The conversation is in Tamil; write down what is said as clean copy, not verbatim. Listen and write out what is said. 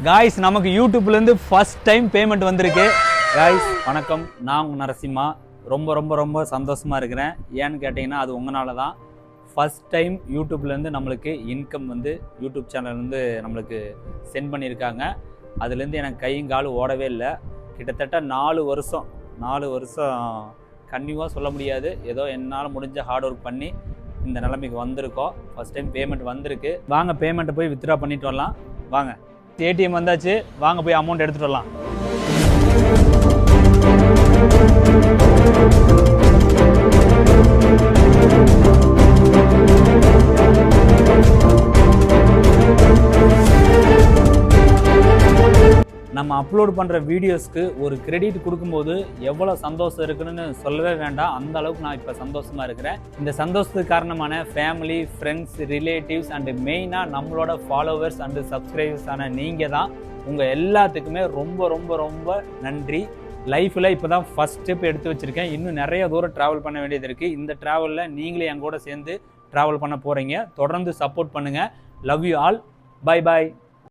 காய்ஸ் நமக்கு யூடியூப்லேருந்து ஃபர்ஸ்ட் டைம் பேமெண்ட் வந்திருக்கு. காய்ஸ் வணக்கம், நான் உங்கள் நரசிம்மா. ரொம்ப ரொம்ப ரொம்ப சந்தோஷமாக இருக்கிறேன். ஏன்னு கேட்டிங்கன்னா அது உங்களால தான். ஃபர்ஸ்ட் டைம் யூடியூப்லேருந்து நம்மளுக்கு இன்கம் வந்து யூடியூப் சேனல்லேருந்து நம்மளுக்கு சென்ட் பண்ணியிருக்காங்க. அதுலேருந்து எனக்கு கையும் காலும் ஓடவே இல்லை. கிட்டத்தட்ட 4 வருஷம் கன்னியூவாக சொல்ல முடியாது. ஏதோ என்னால் முடிஞ்ச ஹார்ட் ஒர்க் பண்ணி இந்த நிலைமைக்கு வந்திருக்கோம். ஃபர்ஸ்ட் டைம் பேமெண்ட் வந்திருக்கு. வாங்க பேமெண்ட்டை போய் வித்ட்ரா பண்ணிட்டு வரலாம். வாங்க, ஏடிஎம் வந்தாச்சு, வாங்க போய் அமௌண்ட் எடுத்துகிட்டு வரலாம். நம்ம அப்லோட் பண்ணுற வீடியோஸ்க்கு ஒரு கிரெடிட் கொடுக்கும்போது எவ்வளோ சந்தோஷம் இருக்குன்னு சொல்லவே வேண்டாம். அந்த அளவுக்கு நான் இப்போ சந்தோஷமாக இருக்கிறேன். இந்த சந்தோஷத்துக்கு காரணமான ஃபேமிலி, ஃப்ரெண்ட்ஸ், ரிலேட்டிவ்ஸ் அண்டு மெயினாக நம்மளோட ஃபாலோவர்ஸ் அண்டு சப்ஸ்கிரைபர்ஸான நீங்கள் தான். உங்கள் எல்லாத்துக்குமே ரொம்ப ரொம்ப ரொம்ப நன்றி. லைஃப்பில் இப்போ தான் ஃபஸ்ட் ஸ்டெப் எடுத்து வச்சுருக்கேன். இன்னும் நிறைய தூரம் ட்ராவல் பண்ண வேண்டியது இருக்குது. இந்த ட்ராவலில் நீங்களே என் கூட சேர்ந்து ட்ராவல் பண்ண போகிறீங்க. தொடர்ந்து சப்போர்ட் பண்ணுங்கள். Love you all. Bye bye.